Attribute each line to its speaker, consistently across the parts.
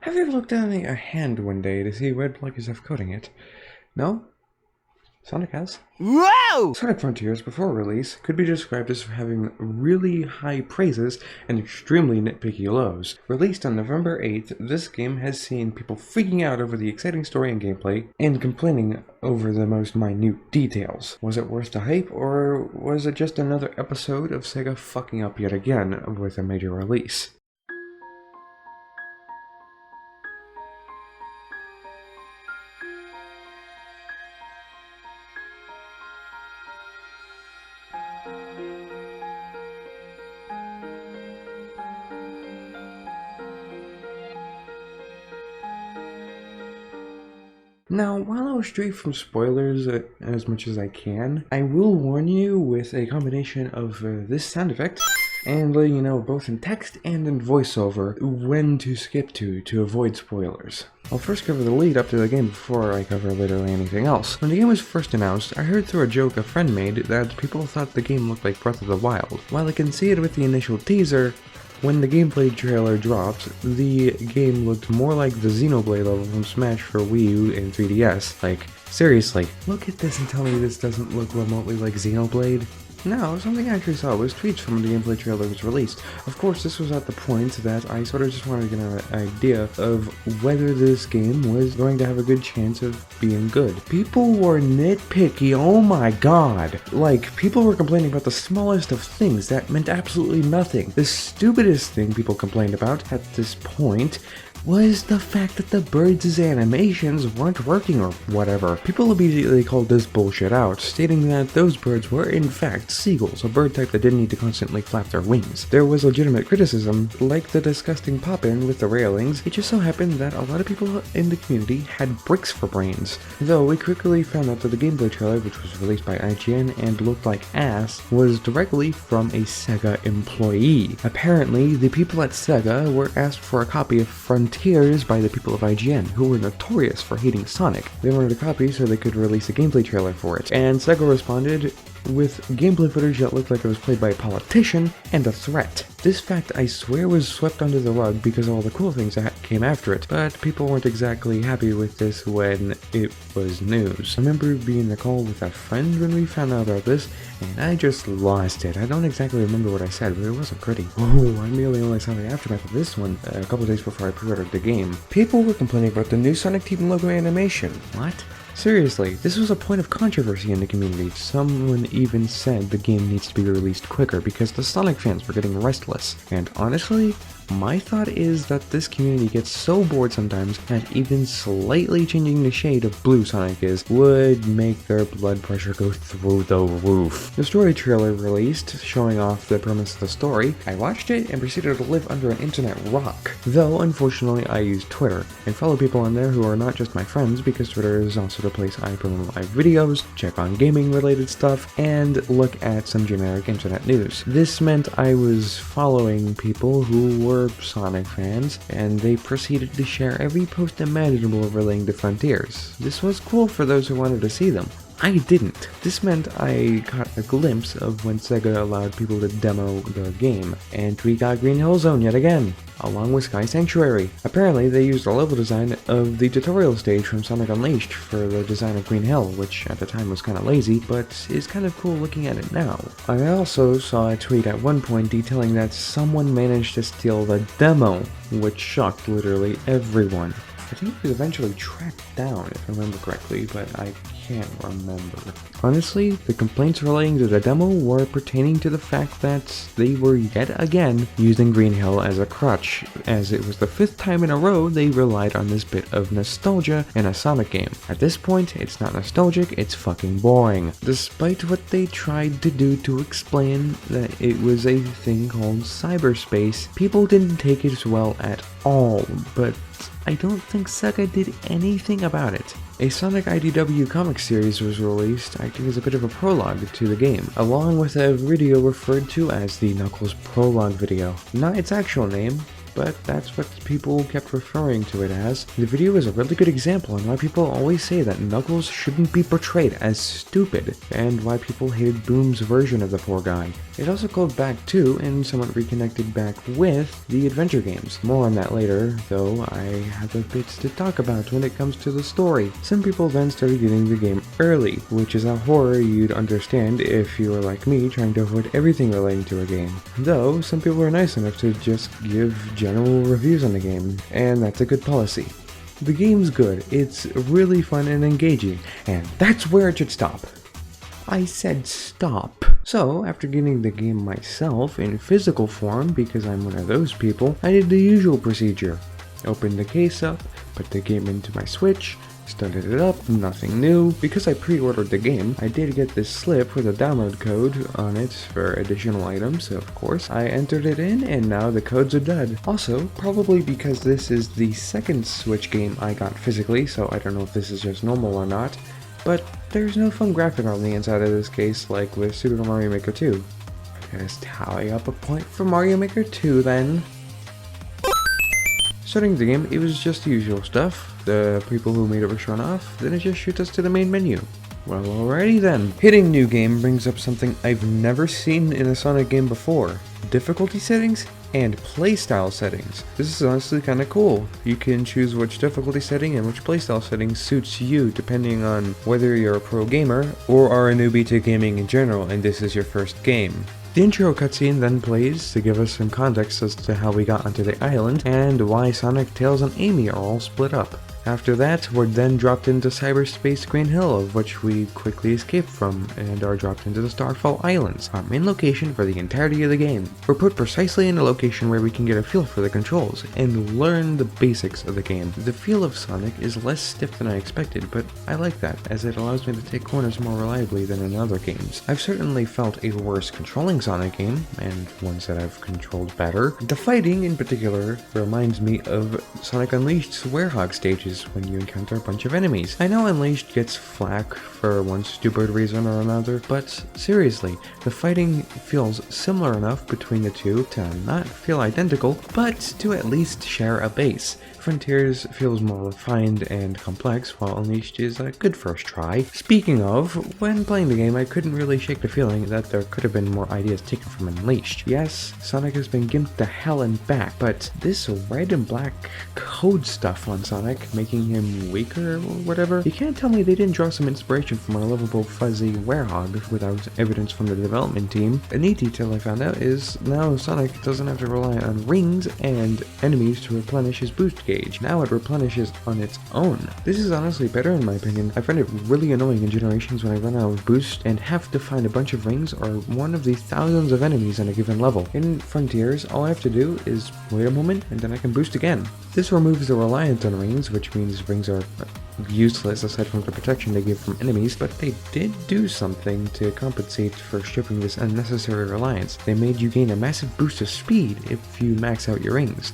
Speaker 1: Have you ever looked down at your hand one day to see red blockers of coating it? No? Sonic has.
Speaker 2: Whoa!
Speaker 1: Sonic Frontiers, before release, could be described as having really high praises and extremely nitpicky lows. Released on November 8th, this game has seen people freaking out over the exciting story and gameplay, and complaining over the most minute details. Was it worth the hype, or was it just another episode of Sega fucking up yet again with a major release? Now, while I'll stray from spoilers as much as I can, I will warn you with a combination of this sound effect and letting you know both in text and in voiceover when to skip to avoid spoilers. I'll first cover the lead up to the game before I cover literally anything else. When the game was first announced, I heard through a joke a friend made that people thought the game looked like Breath of the Wild. While I conceded with the initial teaser, when the gameplay trailer dropped, the game looked more like the Xenoblade level from Smash for Wii U and 3DS. Like, seriously, look at this and tell me this doesn't look remotely like Xenoblade? No, something I actually saw was tweets from the gameplay trailer was released. Of course, this was at the point that I sort of just wanted to get an idea of whether this game was going to have a good chance of being good. People were nitpicky, oh my god. Like, people were complaining about the smallest of things that meant absolutely nothing. The stupidest thing people complained about at this point was the fact that the birds' animations weren't working or whatever. People immediately called this bullshit out, stating that those birds were in fact seagulls, a bird type that didn't need to constantly flap their wings. There was legitimate criticism, like the disgusting pop-in with the railings. It just so happened that a lot of people in the community had bricks for brains. Though we quickly found out that the gameplay trailer, which was released by IGN and looked like ass, was directly from a Sega employee. Apparently, the people at Sega were asked for a copy of Frontiers by the people of IGN, who were notorious for hating Sonic. They wanted a copy so they could release a gameplay trailer for it, and Sega responded with gameplay footage that looked like it was played by a politician and a threat. This fact, I swear, was swept under the rug because of all the cool things that came after it, but people weren't exactly happy with this when it was news. I remember being in the call with a friend when we found out about this, and I just lost it. I don't exactly remember what I said, but it wasn't pretty. Oh, I merely only saw the aftermath of this one a couple days before I pre-ordered the game. People were complaining about the new Sonic Team logo animation. What? Seriously, this was a point of controversy in the community. Someone even said the game needs to be released quicker because the Sonic fans were getting restless. And honestly, my thought is that this community gets so bored sometimes that even slightly changing the shade of blue Sonic is would make their blood pressure go through the roof. The story trailer released, showing off the premise of the story. I watched it and proceeded to live under an internet rock. Though, unfortunately, I use Twitter and follow people on there who are not just my friends, because Twitter is also the place I promote my videos, check on gaming related stuff, and look at some generic internet news. This meant I was following people who were Sonic fans, and they proceeded to share every post imaginable relating to Frontiers. This was cool for those who wanted to see them. I didn't. This meant I got a glimpse of when Sega allowed people to demo the game, and we got Green Hill Zone yet again, along with Sky Sanctuary. Apparently, they used the level design of the tutorial stage from Sonic Unleashed for the design of Green Hill, which at the time was kinda lazy, but is kind of cool looking at it now. I also saw a tweet at one point detailing that someone managed to steal the demo, which shocked literally everyone. I think it was eventually tracked down, if I remember correctly, but I can't remember. Honestly, the complaints relating to the demo were pertaining to the fact that they were yet again using Green Hill as a crutch, as it was the 5th time in a row they relied on this bit of nostalgia in a Sonic game. At this point, it's not nostalgic, it's fucking boring. Despite what they tried to do to explain that it was a thing called cyberspace, people didn't take it well at all, but I don't think Sega did anything about it. A Sonic IDW comic series was released, acting as a bit of a prologue to the game, along with a video referred to as the Knuckles prologue video. Not its actual name, but that's what people kept referring to it as. The video is a really good example on why people always say that Knuckles shouldn't be portrayed as stupid, and why people hated Boom's version of the poor guy. It also called back to, and somewhat reconnected back with, the adventure games. More on that later, though I have a bit to talk about when it comes to the story. Some people then started getting the game early, which is a horror you'd understand if you were like me trying to avoid everything relating to a game. Though, some people are nice enough to just give general reviews on the game, and that's a good policy. The game's good, it's really fun and engaging, and that's where it should stop. I said stop. So, after getting the game myself in physical form, because I'm one of those people, I did the usual procedure. Opened the case up, put the game into my Switch, started it up, nothing new. Because I pre-ordered the game, I did get this slip with a download code on it for additional items, so of course. I entered it in, and now the codes are dead. Also, probably because this is the second Switch game I got physically, so I don't know if this is just normal or not, but there's no fun graphic on the inside of this case like with Super Mario Maker 2. Let's tally up a point for Mario Maker 2 then. Starting the game, it was just the usual stuff. The people who made it were shown off, then it just shoots us to the main menu. Well, alrighty then. Hitting new game brings up something I've never seen in a Sonic game before. Difficulty settings and playstyle settings. This is honestly kinda cool. You can choose which difficulty setting and which playstyle setting suits you depending on whether you're a pro gamer or are a newbie to gaming in general and this is your first game. The intro cutscene then plays to give us some context as to how we got onto the island and why Sonic, Tails, and Amy are all split up. After that, we're then dropped into cyberspace Green Hill, of which we quickly escape from, and are dropped into the Starfall Islands, our main location for the entirety of the game. We're put precisely in a location where we can get a feel for the controls, and learn the basics of the game. The feel of Sonic is less stiff than I expected, but I like that, as it allows me to take corners more reliably than in other games. I've certainly felt a worse controlling Sonic game, and ones that I've controlled better. The fighting, in particular, reminds me of Sonic Unleashed's Werehog stages, when you encounter a bunch of enemies. I know Unleashed gets flack for one stupid reason or another, but seriously, the fighting feels similar enough between the two to not feel identical, but to at least share a base. Frontiers feels more refined and complex, while Unleashed is a good first try. Speaking of, when playing the game, I couldn't really shake the feeling that there could have been more ideas taken from Unleashed. Yes, Sonic has been gimped to hell and back, but this red and black code stuff on Sonic, making him weaker or whatever, you can't tell me they didn't draw some inspiration from our lovable fuzzy Werehog without evidence from the development team. A neat detail I found out is now Sonic doesn't have to rely on rings and enemies to replenish his boost gauge. Now it replenishes on its own. This is honestly better in my opinion. I find it really annoying in Generations when I run out of boost and have to find a bunch of rings or one of the thousands of enemies on a given level. In Frontiers, all I have to do is wait a moment and then I can boost again. This removes the reliance on rings, which means rings are useless aside from the protection they give from enemies, but they did do something to compensate for stripping this unnecessary reliance. They made you gain a massive boost of speed if you max out your rings.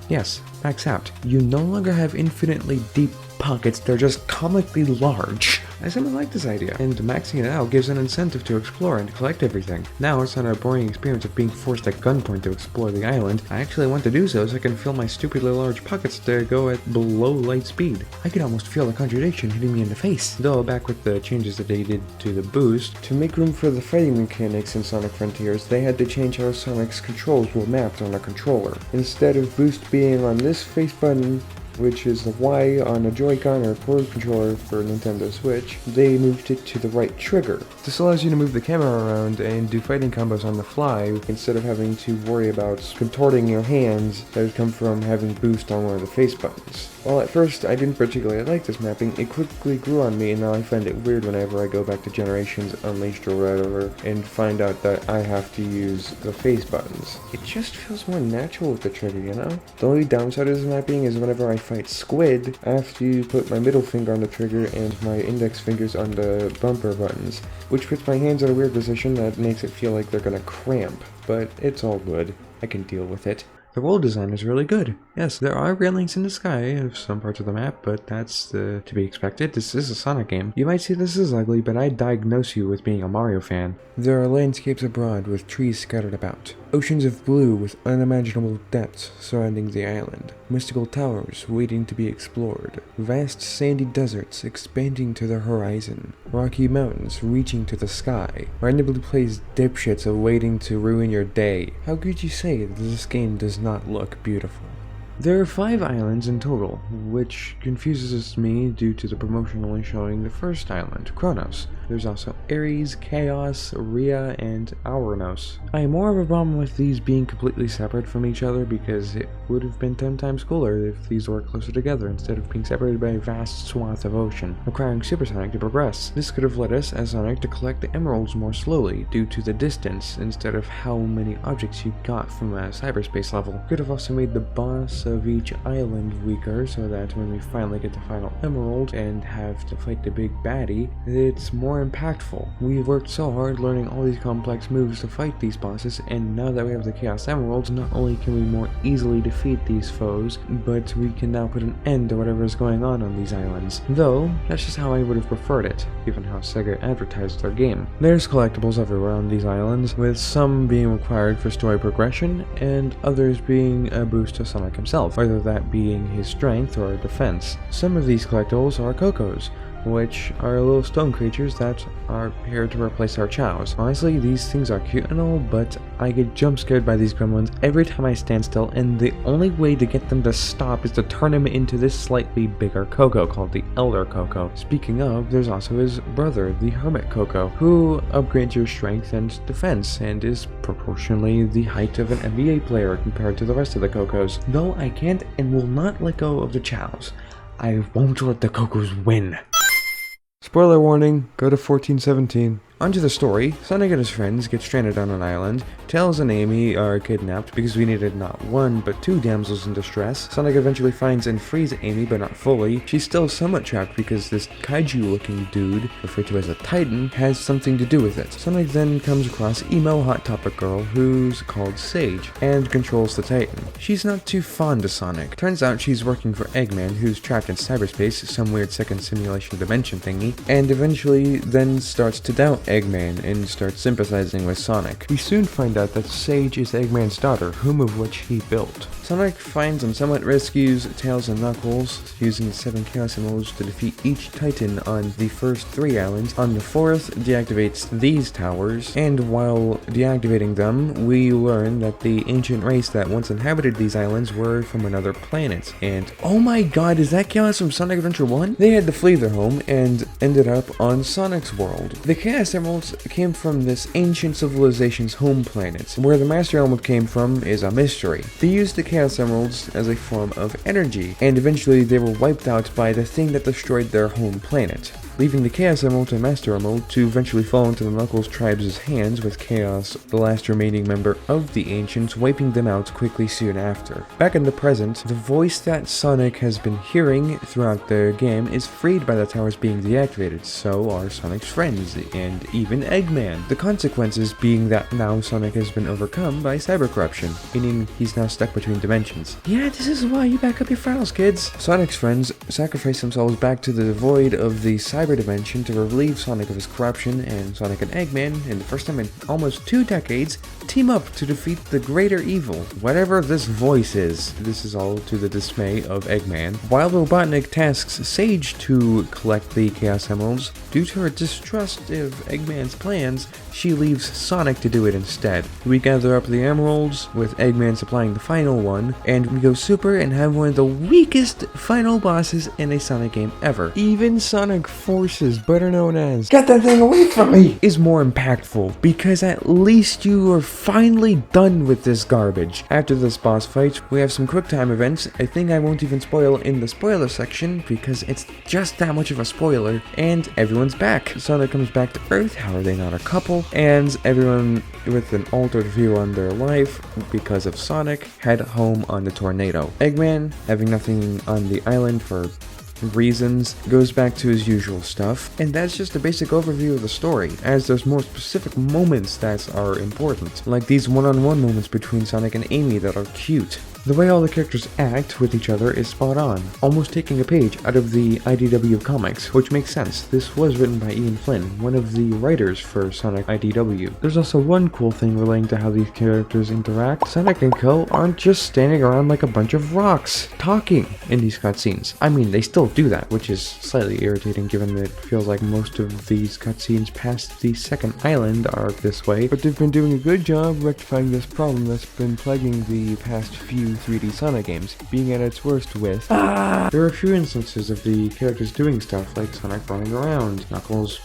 Speaker 1: Yes, max out. You no longer have infinitely deep pockets, they're just comically large. I simply like this idea, and maxing it out gives an incentive to explore and collect everything. Now it's not a boring experience of being forced at gunpoint to explore the island. I actually want to do so I can fill my stupidly large pockets to go at below light speed. I can almost feel the contradiction hitting me in the face. Though, back with the changes that they did to the boost, to make room for the fighting mechanics in Sonic Frontiers, they had to change how Sonic's controls were mapped on a controller. Instead of boost being on this face button, which is the Y on a Joy-Con or Pro Controller for Nintendo Switch, they moved it to the right trigger. This allows you to move the camera around and do fighting combos on the fly instead of having to worry about contorting your hands that would come from having boost on one of the face buttons. While at first I didn't particularly like this mapping, it quickly grew on me and now I find it weird whenever I go back to Generations, Unleashed or whatever and find out that I have to use the face buttons. It just feels more natural with the trigger, you know? The only downside of this mapping is whenever I fight Squid, I have to put my middle finger on the trigger and my index fingers on the bumper buttons, which puts my hands in a weird position that makes it feel like they're gonna cramp, but it's all good. I can deal with it. The world design is really good. Yes, there are railings in the sky of some parts of the map, but that's to be expected. This is a Sonic game. You might say this is ugly, but I diagnose you with being a Mario fan. There are landscapes abroad with trees scattered about. Oceans of blue with unimaginable depths surrounding the island. Mystical towers waiting to be explored. Vast sandy deserts expanding to the horizon. Rocky mountains reaching to the sky. Randomly placed dipshits awaiting to ruin your day. How could you say that this game does not look beautiful? There are 5 islands in total, which confuses me due to the promotion only showing the first island, Kronos. There's also Ares, Chaos, Rhea, and Auranos. I have more of a problem with these being completely separate from each other because it would have been 10 times cooler if these were closer together instead of being separated by a vast swath of ocean, requiring Super Sonic to progress. This could have led us as Sonic to collect the emeralds more slowly due to the distance instead of how many objects you got from a cyberspace level. Could have also made the boss of each island weaker so that when we finally get the final emerald and have to fight the big baddie, it's more impactful. We've worked so hard learning all these complex moves to fight these bosses, and now that we have the Chaos Emeralds, not only can we more easily defeat these foes, but we can now put an end to whatever is going on these islands. Though, that's just how I would have preferred it, given how Sega advertised their game. There's collectibles everywhere on these islands, with some being required for story progression, and others being a boost to Sonic himself, whether that being his strength or defense. Some of these collectibles are Cocos, which are little stone creatures that are here to replace our chows. Honestly, these things are cute and all, but I get jump scared by these gremlins every time I stand still, and the only way to get them to stop is to turn him into this slightly bigger Coco called the Elder Coco. Speaking of, there's also his brother, the Hermit Coco, who upgrades your strength and defense and is proportionally the height of an NBA player compared to the rest of the Cocos. Though I can't and will not let go of the chows. I won't let the Cocos win. Spoiler warning, go to 1417. Onto the story, Sonic and his friends get stranded on an island. Tails and Amy are kidnapped because we needed not 1 but 2 damsels in distress. Sonic eventually finds and frees Amy, but not fully. She's still somewhat trapped because this kaiju looking dude, referred to as a Titan, has something to do with it. Sonic then comes across emo Hot Topic girl who's called Sage and controls the Titan. She's not too fond of Sonic. Turns out she's working for Eggman, who's trapped in cyberspace, some weird second simulation dimension thingy, and eventually then starts to doubt Eggman and starts sympathizing with Sonic. We soon find out that Sage is Eggman's daughter, whom of which he built. Sonic finds and somewhat rescues Tails and Knuckles, using the 7 Chaos Emeralds to defeat each Titan on the first 3 islands. On the 4th, deactivates these towers, and while deactivating them, we learn that the ancient race that once inhabited these islands were from another planet. And oh my god, is that Chaos from Sonic Adventure 1? They had to flee their home and ended up on Sonic's world. The Chaos Emeralds came from this ancient civilization's home planet. Where the Master Emerald came from is a mystery. They used the Chaos Emeralds as a form of energy, and eventually they were wiped out by the thing that destroyed their home planet, leaving the Chaos Emerald and Master Emerald to eventually fall into the Knuckles tribe's hands, with Chaos, the last remaining member of the Ancients, wiping them out quickly soon after. Back in the present, the voice that Sonic has been hearing throughout the game is freed by the towers being deactivated, so are Sonic's friends, and even Eggman. The consequences being that now Sonic has been overcome by cyber corruption, meaning he's now stuck between dimensions. Yeah, this is why you back up your files, kids. Sonic's friends sacrifice themselves back to the void of the cyber dimension to relieve Sonic of his corruption, and Sonic and Eggman, in the first time in almost 2 decades, team up to defeat the greater evil, whatever this voice is. This is all to the dismay of Eggman. While Robotnik tasks Sage to collect the Chaos Emeralds, due to her distrust of Eggman's plans, she leaves Sonic to do it instead. We gather up the emeralds, with Eggman supplying the final one, and we go super and have one of the weakest final bosses in a Sonic game ever. Even Sonic Forces, better known as "Get that thing away from me!" is more impactful, because at least you are finally done with this garbage. After this boss fight, we have some quick time events, a thing I won't even spoil in the spoiler section, because it's just that much of a spoiler, and everyone's back. Sonic comes back to Earth, how are they not a couple? And everyone with an altered view on their life, because of Sonic, head home on the tornado. Eggman, having nothing on the island for reasons, goes back to his usual stuff, and that's just a basic overview of the story, as there's more specific moments that are important, like these one-on-one moments between Sonic and Amy that are cute. The way all the characters act with each other is spot on, almost taking a page out of the IDW comics, which makes sense. This was written by Ian Flynn, one of the writers for Sonic IDW. There's also one cool thing relating to how these characters interact. Sonic and Co aren't just standing around like a bunch of rocks, talking in these cutscenes. I mean, they still do that, which is slightly irritating given that it feels like most of these cutscenes past the second island are this way, but they've been doing a good job rectifying this problem that's been plaguing the past few 3D Sonic games, being at its worst with There are a few instances of the characters doing stuff like Sonic running around, Knuckles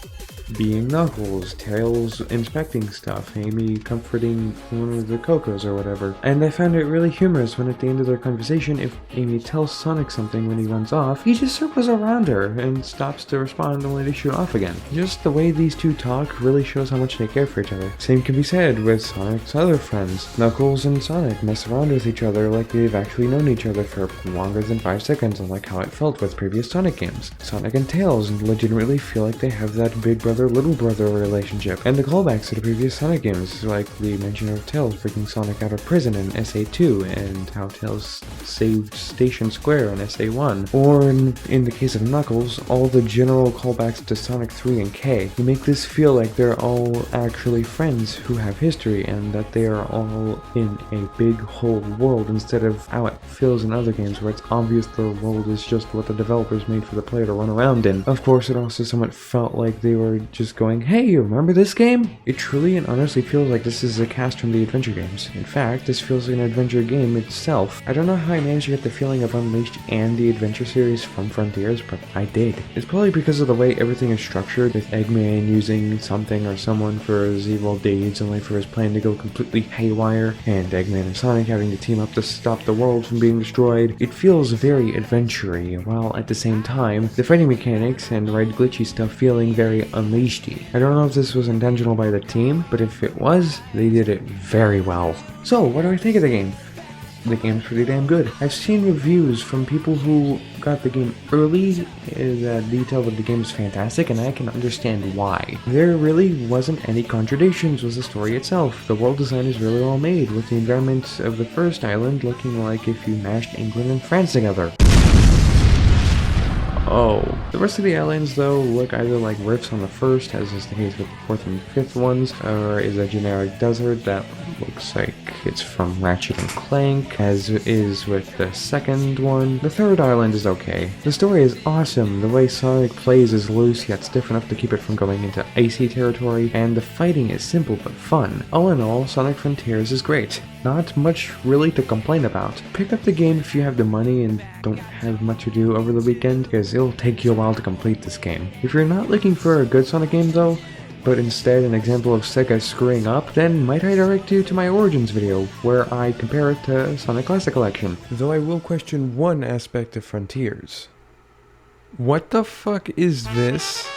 Speaker 1: being Knuckles, Tails inspecting stuff, Amy comforting one of the Cocos or whatever. And I found it really humorous when at the end of their conversation, if Amy tells Sonic something when he runs off, he just circles around her and stops to respond only to shoot off again. Just the way these two talk really shows how much they care for each other. Same can be said with Sonic's other friends. Knuckles and Sonic mess around with each other like they've actually known each other for longer than 5 seconds, unlike how it felt with previous Sonic games. Sonic and Tails legitimately feel like they have that big brother little brother relationship, and the callbacks to the previous Sonic games, like the mention of Tails breaking Sonic out of prison in SA2, and how Tails saved Station Square in SA1, or in the case of Knuckles, all the general callbacks to Sonic 3 and K. You make this feel like they're all actually friends who have history, and that they are all in a big whole world, instead of how it feels in other games where it's obvious the world is just what the developers made for the player to run around in. Of course, it also somewhat felt like they were just going, hey, you remember this game? It truly and honestly feels like this is a cast from the adventure games. In fact, this feels like an adventure game itself. I don't know how I managed to get the feeling of Unleashed and the adventure series from Frontiers, but I did. It's probably because of the way everything is structured, with Eggman using something or someone for his evil deeds only for his plan to go completely haywire, and Eggman and Sonic having to team up to stop the world from being destroyed. It feels very adventure-y, while at the same time, the fighting mechanics and ride glitchy stuff feeling very Unleashed. I don't know if this was intentional by the team, but if it was, they did it very well. So, what do I think of the game? The game's pretty damn good. I've seen reviews from people who got the game early that detail that the game is fantastic, and I can understand why. There really wasn't any contradictions with the story itself. The world design is really well made, with the environment of the first island looking like if you mashed England and France together. Oh. The rest of the islands, though, look either like riffs on the first, as is the case with the fourth and fifth ones, or is a generic desert that looks like it's from Ratchet and Clank, as is with the second one. The third island is okay. The story is awesome. The way Sonic plays is loose yet stiff enough to keep it from going into icy territory, and the fighting is simple but fun. All in all, Sonic Frontiers is great. Not much really to complain about. Pick up the game if you have the money and don't have much to do over the weekend, because it'll take you a while to complete this game. If you're not looking for a good Sonic game though, but instead an example of Sega screwing up, then might I direct you to my Origins video, where I compare it to Sonic Classic Collection. Though I will question one aspect of Frontiers. What the fuck is this?